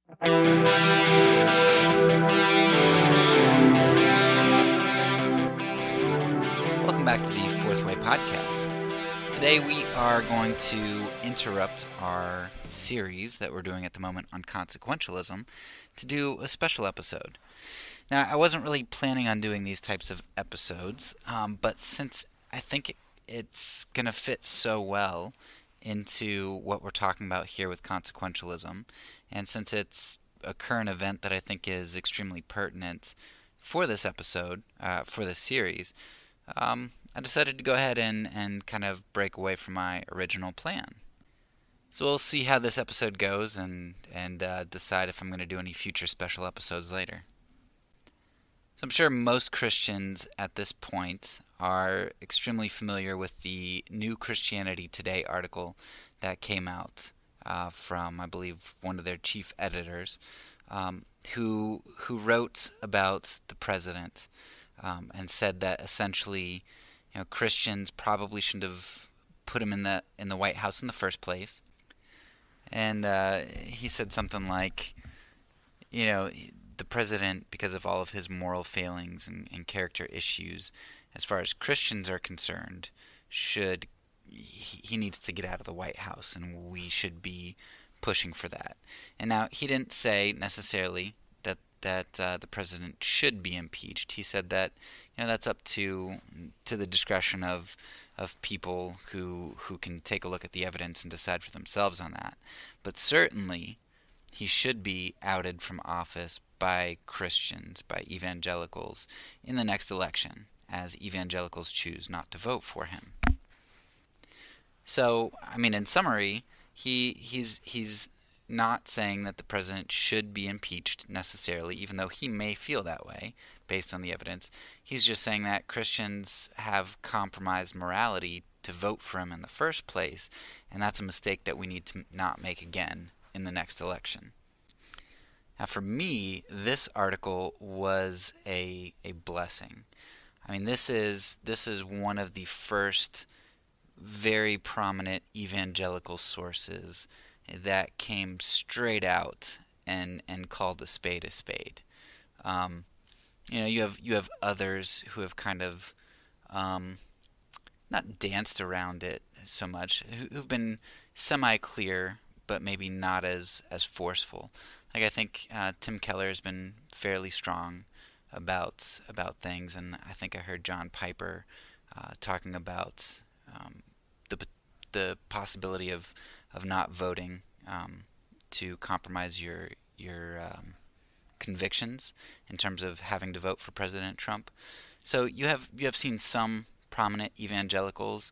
Welcome back to the Fourth Way Podcast. Today we are going to interrupt our series that we're doing at the moment on consequentialism to do a special episode. Now, I wasn't really planning on doing these types of episodes, but since I think it's going to fit so well into what we're talking about here with consequentialism, and since it's a current event that I think is extremely pertinent for this episode, for this series, I decided to go ahead and kind of break away from my original plan. So we'll see how this episode goes and decide if I'm going to do any future special episodes later. So I'm sure most Christians at this point are extremely familiar with the New Christianity Today article that came out from, I believe, one of their chief editors, who wrote about the president and said that essentially, Christians probably shouldn't have put him in the White House in the first place. And he said something like, the president, because of all of his moral failings and character issues, as far as Christians are concerned, he needs to get out of the White House, and we should be pushing for that. And now he didn't say necessarily that the president should be impeached. He said that that's up to the discretion of people who can take a look at the evidence and decide for themselves on that. But certainly he should be outed from office by Christians, by evangelicals, in the next election, as evangelicals choose not to vote for him. So, in summary, he's not saying that the president should be impeached necessarily, even though he may feel that way based on the evidence. He's just saying that Christians have compromised morality to vote for him in the first place, and that's a mistake that we need to not make again in the next election. Now, for me, this article was a blessing. This is one of the first very prominent evangelical sources that came straight out and called a spade a spade. You have others who have kind of not danced around it so much, who've been semi-clear, but maybe not as forceful. Like, I think Tim Keller has been fairly strong about things, and I think I heard John Piper talking about the possibility of not voting to compromise your convictions in terms of having to vote for President Trump. So you have seen some prominent evangelicals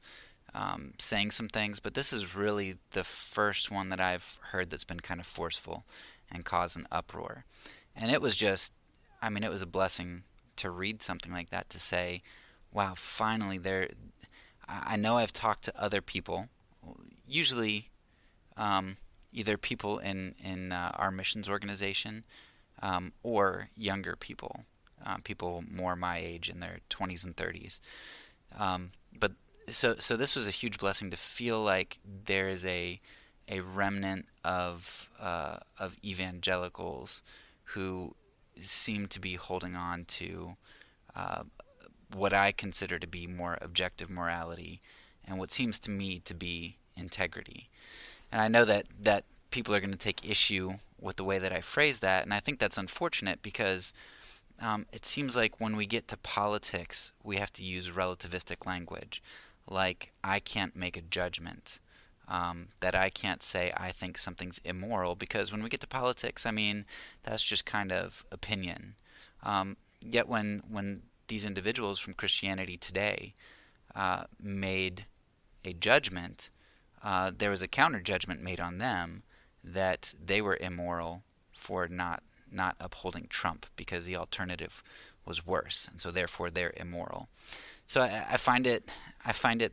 saying some things, but this is really the first one that I've heard that's been kind of forceful and caused an uproar. And it was just, it was a blessing to read something like that, to say, wow, finally I know I've talked to other people, usually either people in our missions organization or younger people, people more my age in their 20s and 30s. But so this was a huge blessing to feel like there is a remnant of evangelicals who seem to be holding on to what I consider to be more objective morality and what seems to me to be integrity. And I know that people are going to take issue with the way that I phrase that, and I think that's unfortunate because it seems like when we get to politics, we have to use relativistic language. Like, I can't make a judgment, that I can't say I think something's immoral, because when we get to politics, that's just kind of opinion. Yet when these individuals from Christianity Today made a judgment, there was a counter judgment made on them that they were immoral for not upholding Trump because the alternative was worse, and so therefore they're immoral. So I find it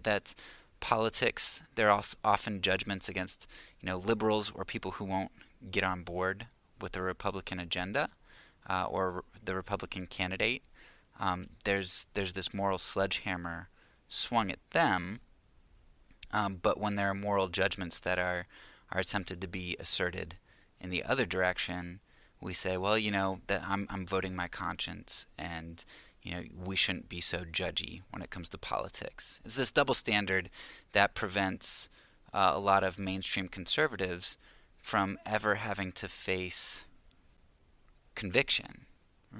that politics, there are often judgments against liberals or people who won't get on board with the Republican agenda or the Republican candidate. There's this moral sledgehammer swung at them, but when there are moral judgments that are attempted to be asserted in the other direction, we say, well, that I'm voting my conscience, and we shouldn't be so judgy when it comes to politics. It's this double standard that prevents a lot of mainstream conservatives from ever having to face conviction,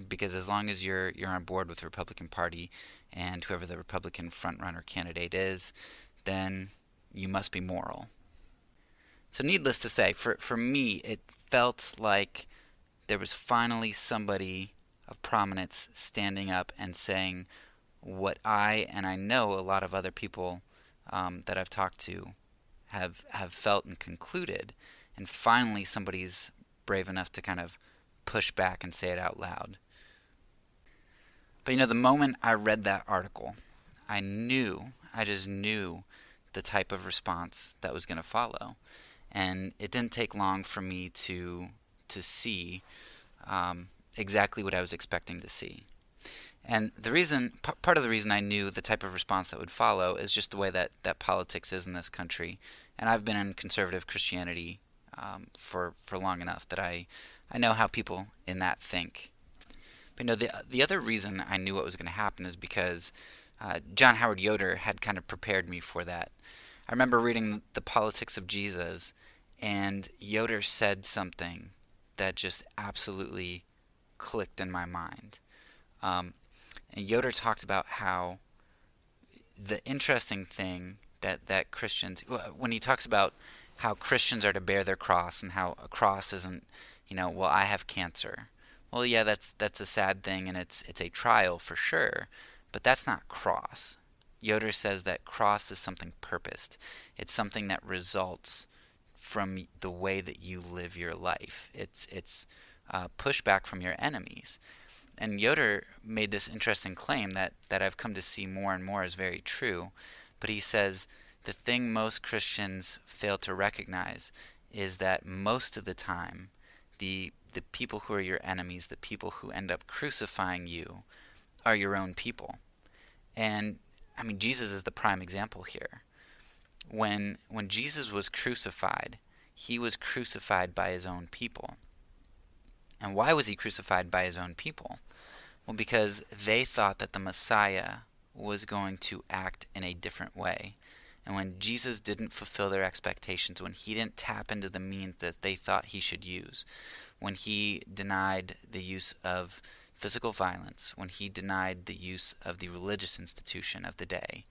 because as long as you're on board with the Republican Party and whoever the Republican frontrunner candidate is, then you must be moral. So needless to say, for me, it felt like there was finally somebody of prominence standing up and saying what and I know a lot of other people that I've talked to have felt and concluded, and finally somebody's brave enough to kind of push back and say it out loud. But the moment I read that article, I just knew the type of response that was going to follow. And it didn't take long for me to see exactly what I was expecting to see. And part of the reason I knew the type of response that would follow is just the way that politics is in this country. And I've been in conservative Christianity for long enough that I know how people in that think. But the other reason I knew what was going to happen is because John Howard Yoder had kind of prepared me for that. I remember reading The Politics of Jesus, and Yoder said something that just absolutely clicked in my mind. And Yoder talked about how the interesting thing that Christians, when he talks about how Christians are to bear their cross, and how a cross isn't, well, I have cancer. Well, yeah, that's a sad thing, and it's a trial for sure, but that's not cross. Yoder says that cross is something purposed. It's something that results from the way that you live your life. It's pushback from your enemies. And Yoder made this interesting claim that I've come to see more and more as very true. But he says the thing most Christians fail to recognize is that most of the time, the people who are your enemies, the people who end up crucifying you, are your own people. And I mean, Jesus is the prime example here. When Jesus was crucified, he was crucified by his own people. And why was he crucified by his own people? Well, because they thought that the Messiah was going to act in a different way. And when Jesus didn't fulfill their expectations, when he didn't tap into the means that they thought he should use, when he denied the use of physical violence, when he denied the use of the religious institution of the day,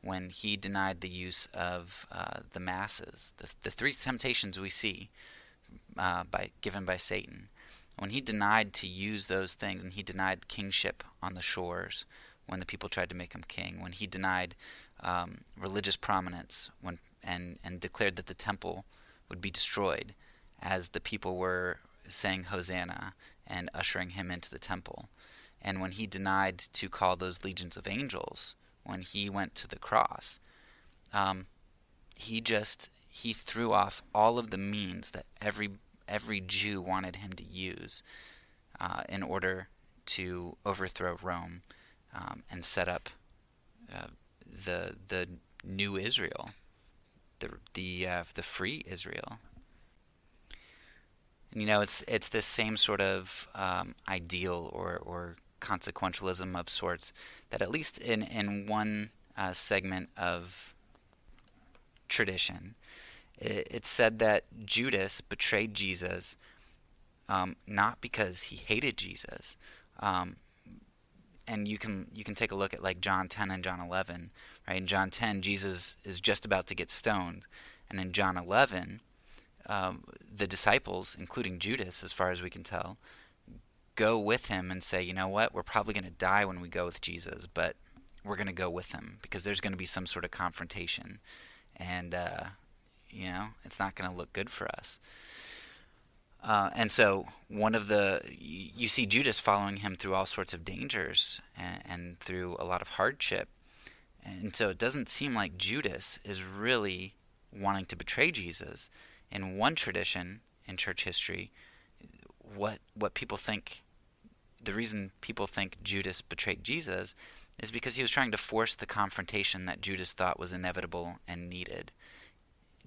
when he denied the use of the masses, the three temptations we see given by Satan, when he denied to use those things, and he denied kingship on the shores when the people tried to make him king, when he denied religious prominence and declared that the temple would be destroyed as the people were saying Hosanna and ushering him into the temple, and when he denied to call those legions of angels when he went to the cross, he threw off all of the means that every Jew wanted him to use in order to overthrow Rome and set up the new Israel, the free Israel. And it's this same sort of ideal or consequentialism of sorts that, at least in one segment of tradition, it's said that Judas betrayed Jesus not because he hated Jesus. And you can take a look at like John 10 and John 11, right? In John 10, Jesus is just about to get stoned, and in John 11, the disciples, including Judas, as far as we can tell, go with him and say, you know what, we're probably going to die when we go with Jesus, but we're going to go with him because there's going to be some sort of confrontation, and it's not going to look good for us. And so you see Judas following him through all sorts of dangers and through a lot of hardship. And so it doesn't seem like Judas is really wanting to betray Jesus. In one tradition in church history, what people think, the reason people think Judas betrayed Jesus is because he was trying to force the confrontation that Judas thought was inevitable and needed.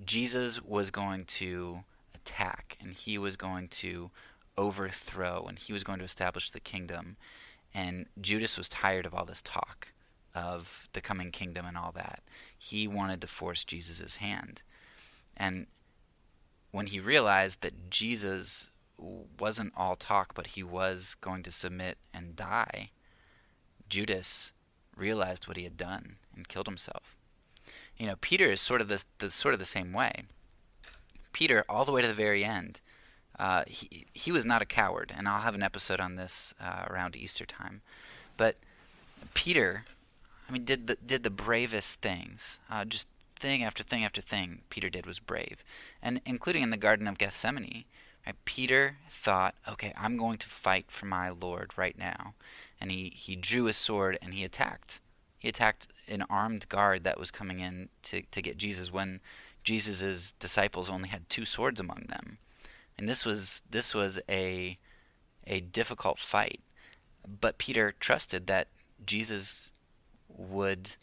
Jesus was going to attack, and he was going to overthrow, and he was going to establish the kingdom. And Judas was tired of all this talk of the coming kingdom and all that. He wanted to force Jesus' hand. And when he realized that Jesus wasn't all talk, but he was going to submit and die, Judas realized what he had done and killed himself. Peter is sort of the same way. Peter, all the way to the very end, he was not a coward, and I'll have an episode on this around Easter time. But Peter, did the bravest things. Just thing after thing after thing Peter did was brave, and including in the Garden of Gethsemane. Right? Peter thought, okay, I'm going to fight for my Lord right now, and he drew his sword and he attacked. He attacked an armed guard that was coming in to get Jesus when Jesus' disciples only had 2 swords among them. And this was a difficult fight. But Peter trusted that Jesus would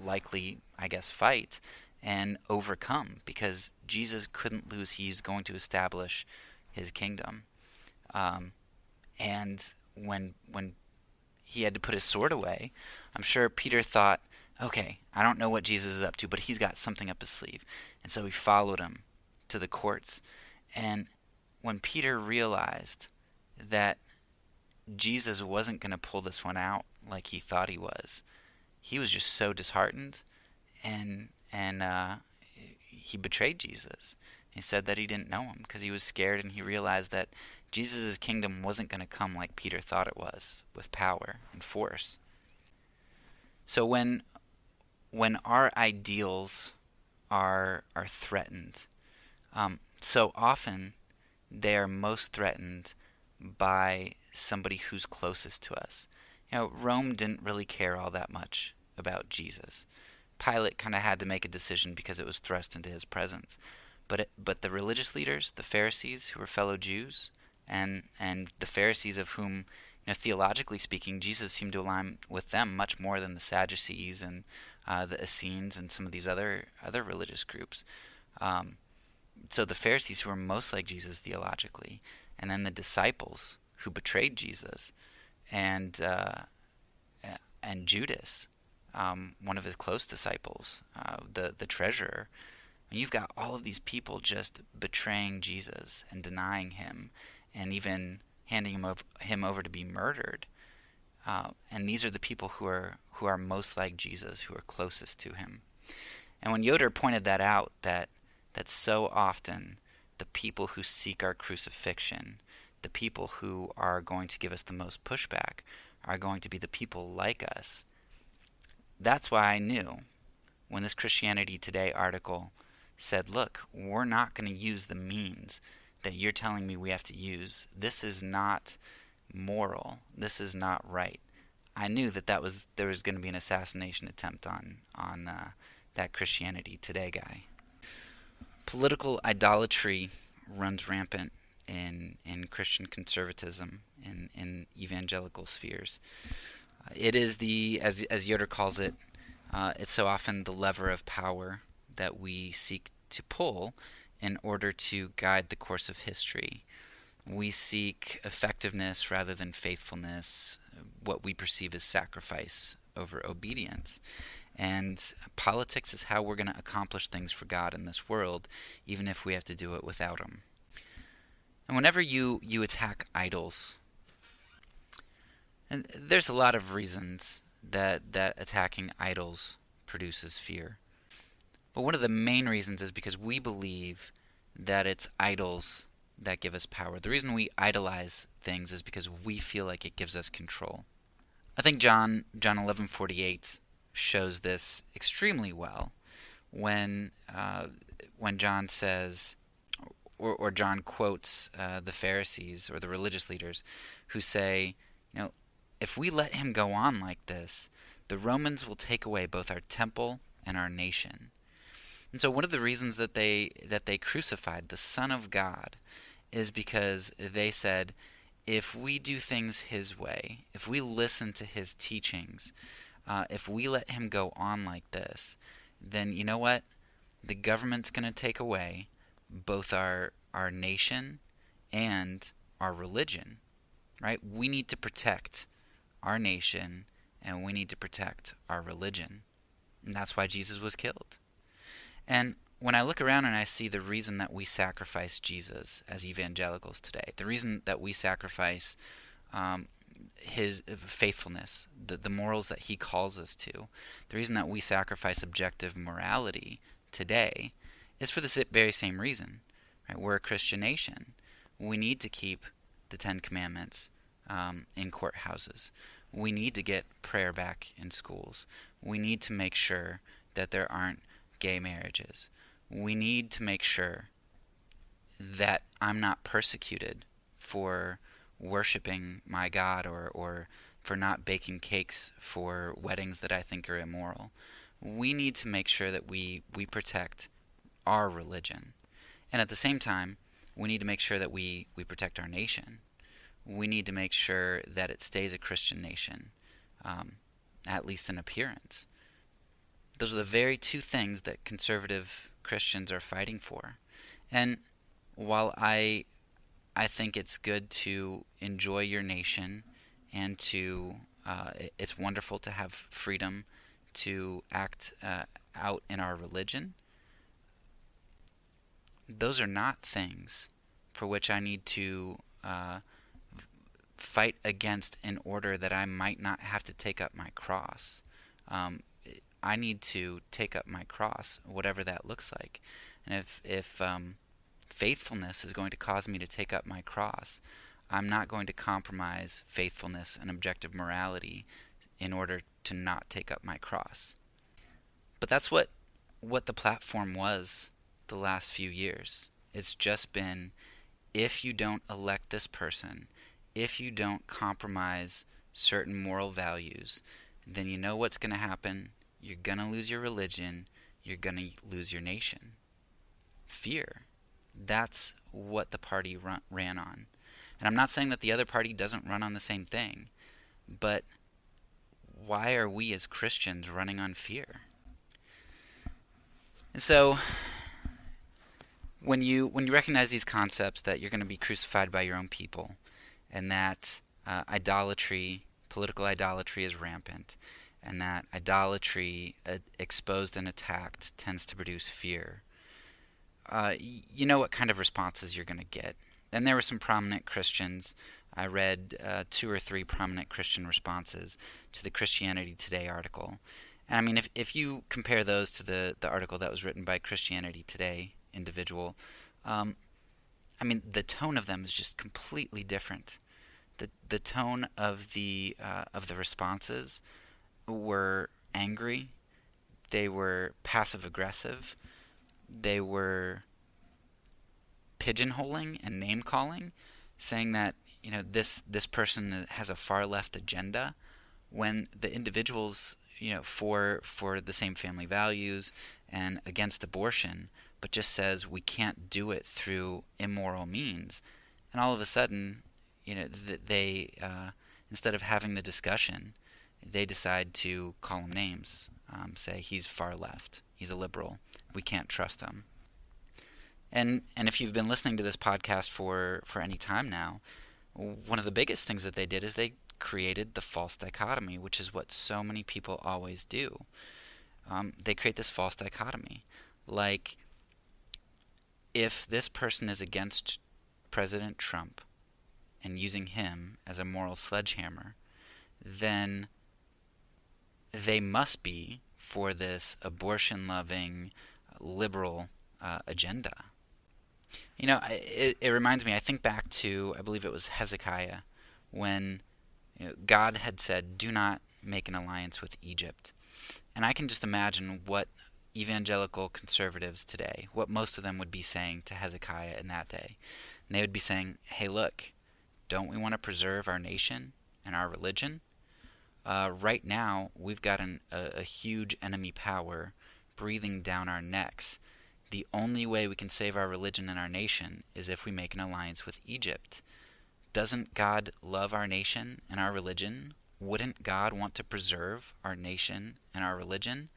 likely, fight and overcome, because Jesus couldn't lose. He's going to establish his kingdom. And when he had to put his sword away, I'm sure Peter thought, okay, I don't know what Jesus is up to, but he's got something up his sleeve. And so he followed him to the courts. And when Peter realized that Jesus wasn't going to pull this one out like he thought he was just so disheartened, and he betrayed Jesus. He said that he didn't know him because he was scared, and he realized that Jesus' kingdom wasn't going to come like Peter thought it was, with power and force. So when our ideals are threatened, so often they are most threatened by somebody who's closest to us. Rome didn't really care all that much about Jesus. Pilate kind of had to make a decision because it was thrust into his presence. But the religious leaders, the Pharisees, who were fellow Jews, and the Pharisees of whom, theologically speaking, Jesus seemed to align with them much more than the Sadducees and the Essenes and some of these other religious groups. So the Pharisees, who were most like Jesus theologically, and then the disciples who betrayed Jesus, and Judas, one of his close disciples, the treasurer. And you've got all of these people just betraying Jesus and denying him, and even handing him over to be murdered. And these are the people who are most like Jesus, who are closest to him. And when Yoder pointed that out, that so often the people who seek our crucifixion, the people who are going to give us the most pushback, are going to be the people like us. That's why I knew when this Christianity Today article said, look, we're not going to use the means that you're telling me we have to use. This is not moral. This is not right. I knew that there was going to be an assassination attempt on that Christianity Today guy. Political idolatry runs rampant in Christian conservatism, in evangelical spheres. It is as Yoder calls it, it's so often the lever of power that we seek to pull in order to guide the course of history. We seek effectiveness rather than faithfulness, what we perceive as sacrifice over obedience. And politics is how we're going to accomplish things for God in this world, even if we have to do it without Him. And whenever you attack idols, and there's a lot of reasons that attacking idols produces fear. But one of the main reasons is because we believe that it's idols that give us power. The reason we idolize things is because we feel like it gives us control. I think John 11:48 shows this extremely well when John says, or John quotes the Pharisees or the religious leaders who say, if we let him go on like this, the Romans will take away both our temple and our nation. And so one of the reasons that they crucified the Son of God is because they said, if we do things his way, if we listen to his teachings, if we let him go on like this, then you know what? The government's going to take away both our nation and our religion, right? We need to protect our nation and we need to protect our religion. And that's why Jesus was killed. And when I look around and I see the reason that we sacrifice Jesus as evangelicals today, the reason that we sacrifice his faithfulness, the morals that he calls us to, the reason that we sacrifice objective morality today is for the very same reason. Right? We're a Christian nation. We need to keep the Ten Commandments in courthouses. We need to get prayer back in schools. We need to make sure that there aren't gay marriages. We need to make sure that I'm not persecuted for worshiping my God or for not baking cakes for weddings that I think are immoral. We need to make sure that we protect our religion. And at the same time, we need to make sure that we protect our nation. We need to make sure that it stays a Christian nation, at least in appearance. Those are the very two things that conservative Christians are fighting for. And while I think it's good to enjoy your nation and to it's wonderful to have freedom to act out in our religion, those are not things for which I need to fight against in order that I might not have to take up my cross. I need to take up my cross, whatever that looks like. And if faithfulness is going to cause me to take up my cross, I'm not going to compromise faithfulness and objective morality in order to not take up my cross. But that's what the platform was the last few years. It's just been, if you don't elect this person, if you don't compromise certain moral values, then you know what's going to happen. You're going to lose your religion. You're going to lose your nation. Fear. That's what the party ran on. And I'm not saying that the other party doesn't run on the same thing, but why are we as Christians running on fear? And so when you recognize these concepts that you're going to be crucified by your own people, and that political idolatry is rampant, and that idolatry exposed and attacked tends to produce fear, you know what kind of responses you're going to get. And there were some prominent Christians. I read 2 or 3 prominent Christian responses to the Christianity Today article. And I mean, if you compare those to the article that was written by Christianity Today individual, I mean, the tone of them is just completely different. The tone of the responses were angry. They were passive aggressive. They were pigeonholing and name calling, saying that this person has a far left agenda, when the individuals for the same family values and against abortion, but just says we can't do it through immoral means. And all of a sudden, they instead of having the discussion, they decide to call him names, say he's far left, he's a liberal, we can't trust him. And if you've been listening to this podcast for any time now, one of the biggest things that they did is they created the false dichotomy, which is what so many people always do. They create this false dichotomy. Like, if this person is against President Trump and using him as a moral sledgehammer, then they must be for this abortion-loving, liberal agenda. It reminds me, I think back to, I believe it was Hezekiah, when God had said, do not make an alliance with Egypt. And I can just imagine what evangelical conservatives today, what most of them would be saying to Hezekiah in that day. And they would be saying, hey, look, don't we want to preserve our nation and our religion? Right now, we've got a huge enemy power breathing down our necks. The only way we can save our religion and our nation is if we make an alliance with Egypt. Doesn't God love our nation and our religion? Wouldn't God want to preserve our nation and our religion?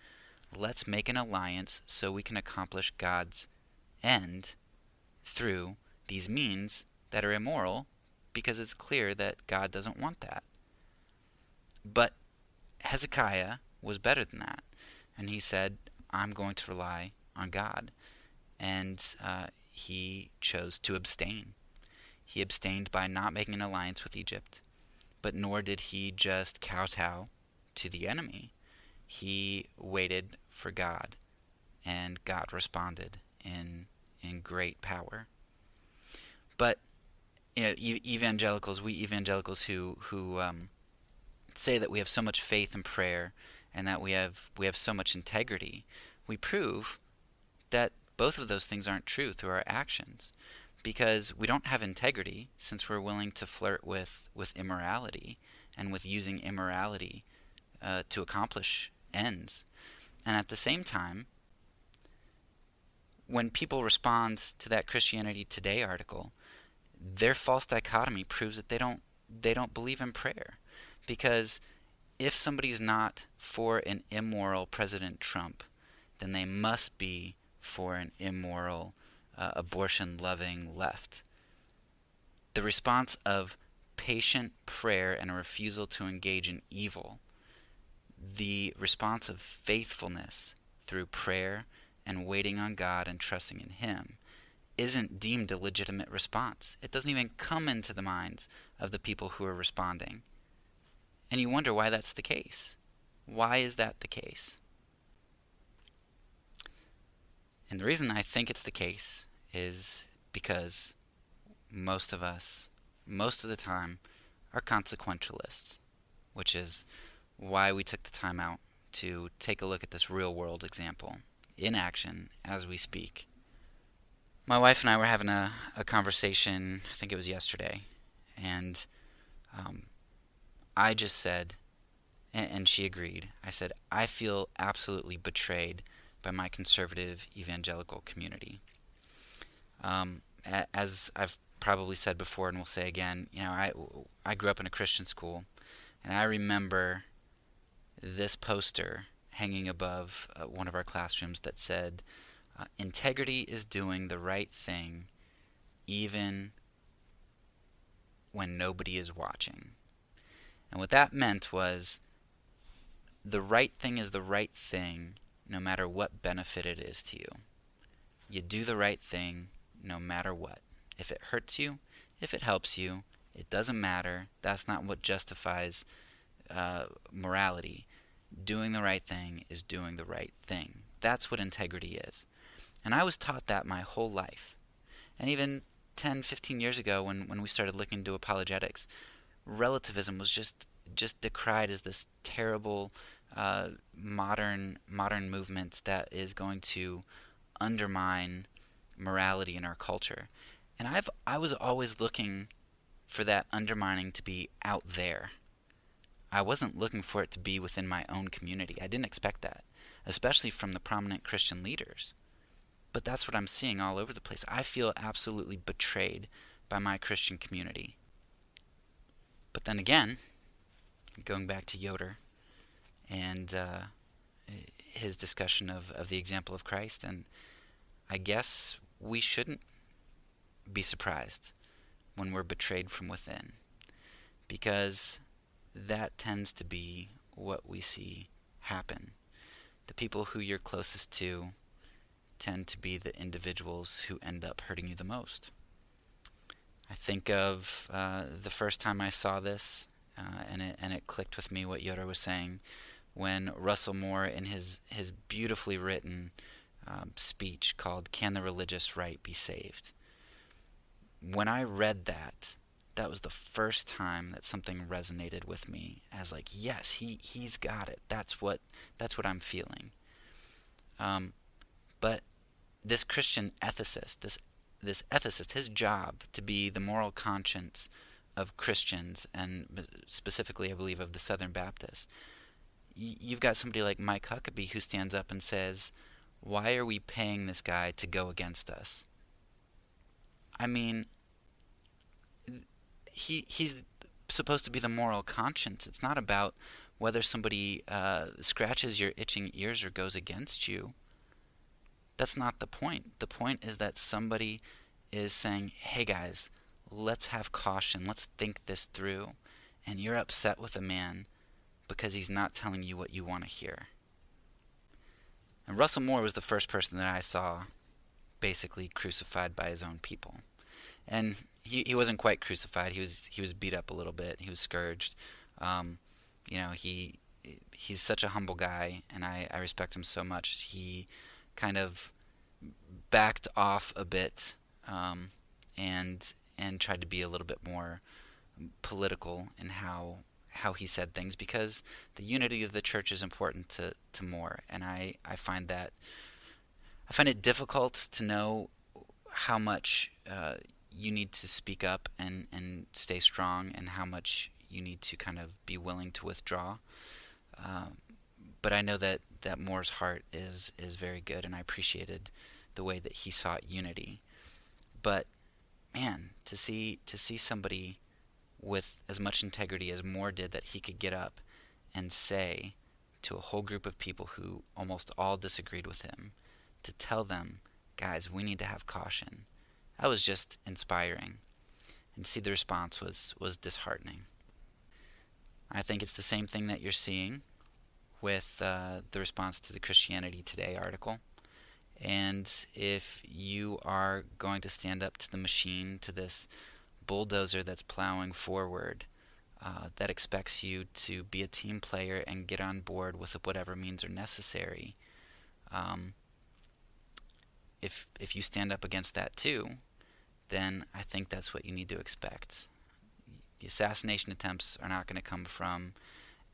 Let's make an alliance so we can accomplish God's end through these means that are immoral because it's clear that God doesn't want that. But Hezekiah was better than that, and he said, I'm going to rely on God. And he chose to abstain. He abstained by not making an alliance with Egypt, but nor did he just kowtow to the enemy. He waited for God, and God responded in great power. But we evangelicals who say that we have so much faith in prayer and that we have so much integrity, we prove that both of those things aren't true through our actions, because we don't have integrity since we're willing to flirt with immorality and with using immorality to accomplish ends. And at the same time, when people respond to that Christianity Today article, their false dichotomy proves that they don't believe in prayer. Because if somebody's not for an immoral President Trump, then they must be for an immoral, abortion-loving left. The response of patient prayer and a refusal to engage in evil, the response of faithfulness through prayer and waiting on God and trusting in Him, isn't deemed a legitimate response. It doesn't even come into the minds of the people who are responding. And you wonder why that's the case. Why is that the case? And the reason I think it's the case is because most of us, most of the time, are consequentialists, which is why we took the time out to take a look at this real-world example in action as we speak. My wife and I were having a conversation, I think it was yesterday, and I just said, and she agreed, I said, I feel absolutely betrayed by my conservative evangelical community. As I've probably said before and will say again, I grew up in a Christian school, and I remember this poster hanging above one of our classrooms that said, integrity is doing the right thing even when nobody is watching. And what that meant was the right thing is the right thing no matter what benefit it is to you. You do the right thing no matter what. If it hurts you, if it helps you, it doesn't matter. That's not what justifies morality. Doing the right thing is doing the right thing. That's what integrity is. And I was taught that my whole life. And even 10, 15 years ago when we started looking into apologetics, relativism was just decried as this terrible modern movement that is going to undermine morality in our culture. And I was always looking for that undermining to be out there. I wasn't looking for it to be within my own community. I didn't expect that, especially from the prominent Christian leaders. But that's what I'm seeing all over the place. I feel absolutely betrayed by my Christian community. But then again, going back to Yoder and his discussion of the example of Christ, and I guess we shouldn't be surprised when we're betrayed from within, because that tends to be what we see happen. The people who you're closest to tend to be the individuals who end up hurting you the most. I think of the first time I saw this, and it clicked with me what Yoder was saying when Russell Moore, in his beautifully written speech called "Can the Religious Right Be Saved?" When I read that, that was the first time that something resonated with me as like, yes, he's got it. That's what I'm feeling. But this Christian ethicist, this ethicist, his job to be the moral conscience of Christians, and specifically, I believe, of the Southern Baptists. You've got somebody like Mike Huckabee who stands up and says, why are we paying this guy to go against us? I mean, he's supposed to be the moral conscience. It's not about whether somebody scratches your itching ears or goes against you. That's not the point. The point is that somebody is saying, hey guys, let's have caution, let's think this through. And you're upset with a man because he's not telling you what you want to hear. And Russell Moore was the first person that I saw basically crucified by his own people. And he wasn't quite crucified. He was beat up a little bit. He was scourged. Um, he's such a humble guy, and I respect him so much. He kind of backed off a bit, and tried to be a little bit more political in how he said things, because the unity of the church is important to Moore, and I find it difficult to know how much you need to speak up and stay strong, and how much you need to kind of be willing to withdraw. Uh, but I know that Moore's heart is very good, and I appreciated the way that he sought unity. But man, to see somebody with as much integrity as Moore did, that he could get up and say to a whole group of people who almost all disagreed with him, to tell them, guys, we need to have caution. That was just inspiring. And to see the response was disheartening. I think it's the same thing that you're seeing with the response to the Christianity Today article. And if you are going to stand up to the machine, to this bulldozer that's plowing forward, that expects you to be a team player and get on board with whatever means are necessary, um, if you stand up against that too, then I think that's what you need to expect. The assassination attempts are not going to come from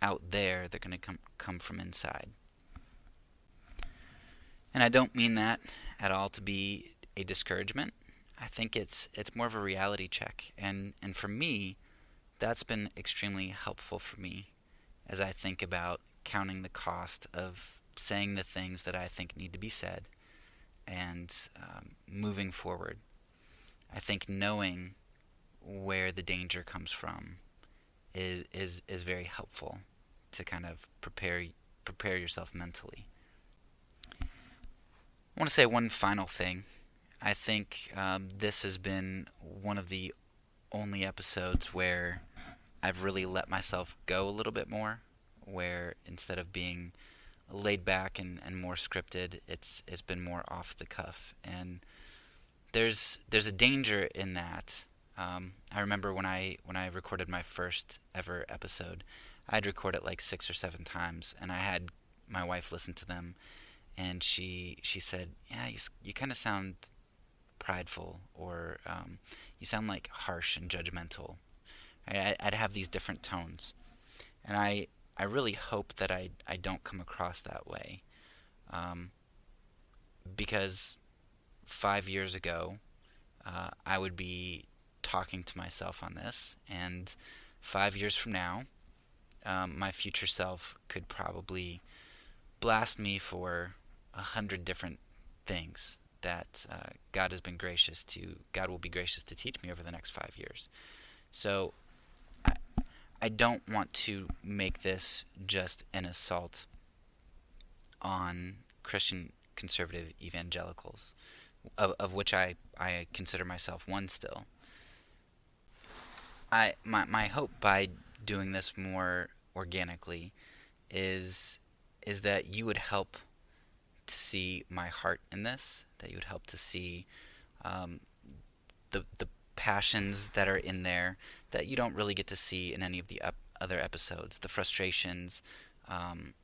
out there; they're going to come from inside. And I don't mean that at all to be a discouragement. I think it's more of a reality check, and for me, that's been extremely helpful for me as I think about counting the cost of saying the things that I think need to be said, and moving forward. I think knowing where the danger comes from is very helpful to kind of prepare yourself mentally. I want to say one final thing. I think this has been one of the only episodes where I've really let myself go a little bit more, where instead of being laid back and more scripted, it's been more off the cuff. And there's a danger in that. I remember when I recorded my first ever episode, I'd record it like 6 or 7 times, and I had my wife listen to them, and she said, "Yeah, you kind of sound prideful, or you sound like harsh and judgmental." I'd have these different tones, and I really hope that I don't come across that way, um, because 5 years ago I would be talking to myself on this, and 5 years from now, my future self could probably blast me for 100 different things that God will be gracious to teach me over the next 5 years. So I, I don't want to make this just an assault on Christian conservative evangelicals, of which I consider myself one still. My hope by doing this more organically is that you would help to see my heart in this, that you would help to see um, the passions that are in there that you don't really get to see in any of the other episodes, the frustrations, um,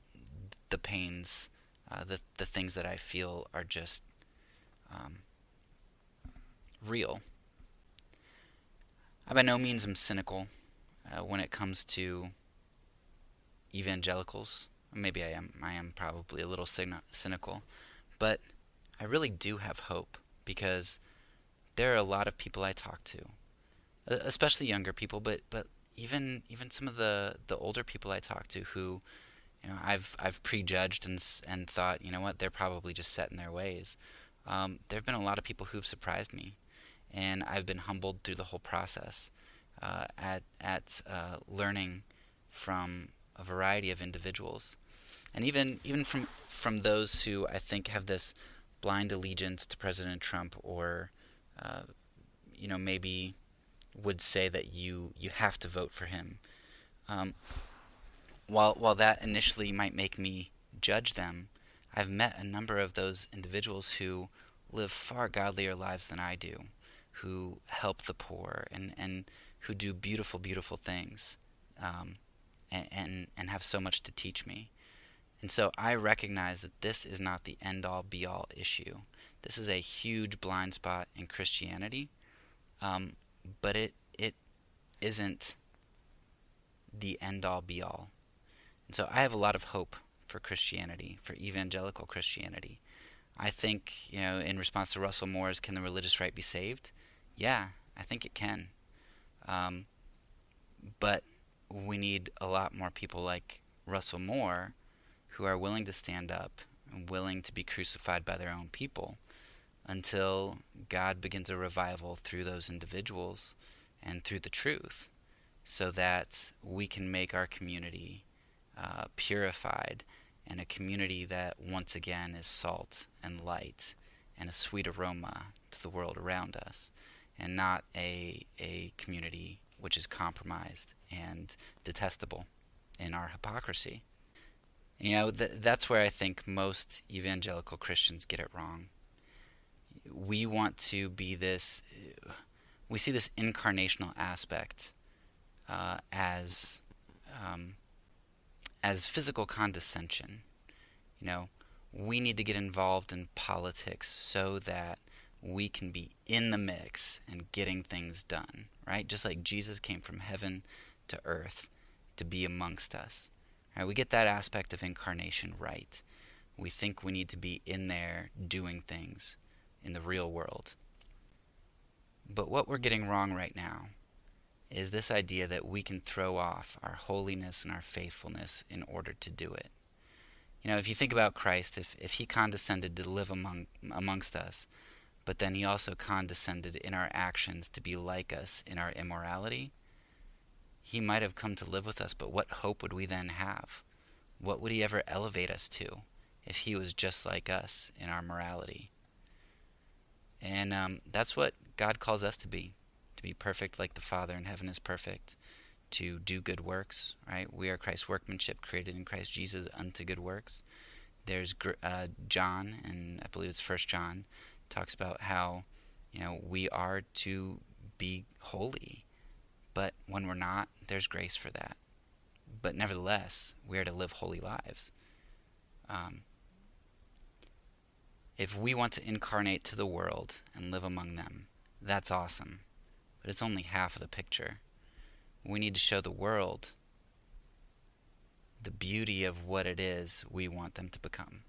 the pains, the things that I feel are just um, real. I by no means am cynical when it comes to evangelicals. Maybe I am. I am probably a little cynical, but I really do have hope, because there are a lot of people I talk to, especially younger people, but even some of the older people I talk to who, I've prejudged and thought, you know what, they're probably just set in their ways. There have been a lot of people who've surprised me, and I've been humbled through the whole process, at learning from a variety of individuals, and even from those who I think have this blind allegiance to President Trump, or maybe would say that you have to vote for him. Um, while that initially might make me judge them, I've met a number of those individuals who live far godlier lives than I do, who help the poor and who do beautiful, beautiful things, um, and have so much to teach me. And so I recognize that this is not the end all be all issue. This is a huge blind spot in Christianity, um, but it isn't the end all be all. And so I have a lot of hope for Christianity, for evangelical Christianity. I think, in response to Russell Moore's "Can the religious right be saved?" Yeah, I think it can. Um, but we need a lot more people like Russell Moore who are willing to stand up and willing to be crucified by their own people until God begins a revival through those individuals and through the truth, so that we can make our community purified, and a community that once again is salt and light and a sweet aroma to the world around us, and not a community which is compromised and detestable in our hypocrisy. That's where I think most evangelical Christians get it wrong. We want to be this, we see this incarnational aspect as physical condescension. We need to get involved in politics so that we can be in the mix and getting things done, right? Just like Jesus came from heaven to earth to be amongst us. Right? We get that aspect of incarnation right. We think we need to be in there doing things in the real world. But what we're getting wrong right now is this idea that we can throw off our holiness and our faithfulness in order to do it. If you think about Christ, if he condescended to live amongst us, but then he also condescended in our actions to be like us in our immorality, he might have come to live with us, but what hope would we then have? What would he ever elevate us to if he was just like us in our morality? And that's what God calls us to be perfect like the Father in heaven is perfect, to do good works, right? We are Christ's workmanship, created in Christ Jesus unto good works. There's John, and I believe it's 1 John, talks about how we are to be holy, but when we're not, there's grace for that. But nevertheless, we are to live holy lives. If we want to incarnate to the world and live among them, that's awesome. But it's only half of the picture. We need to show the world the beauty of what it is we want them to become.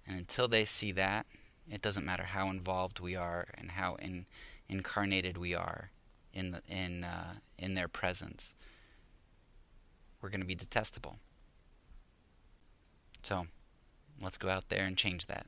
And until they see that, it doesn't matter how involved we are and how incarnated we are in their presence. We're going to be detestable. So, let's go out there and change that.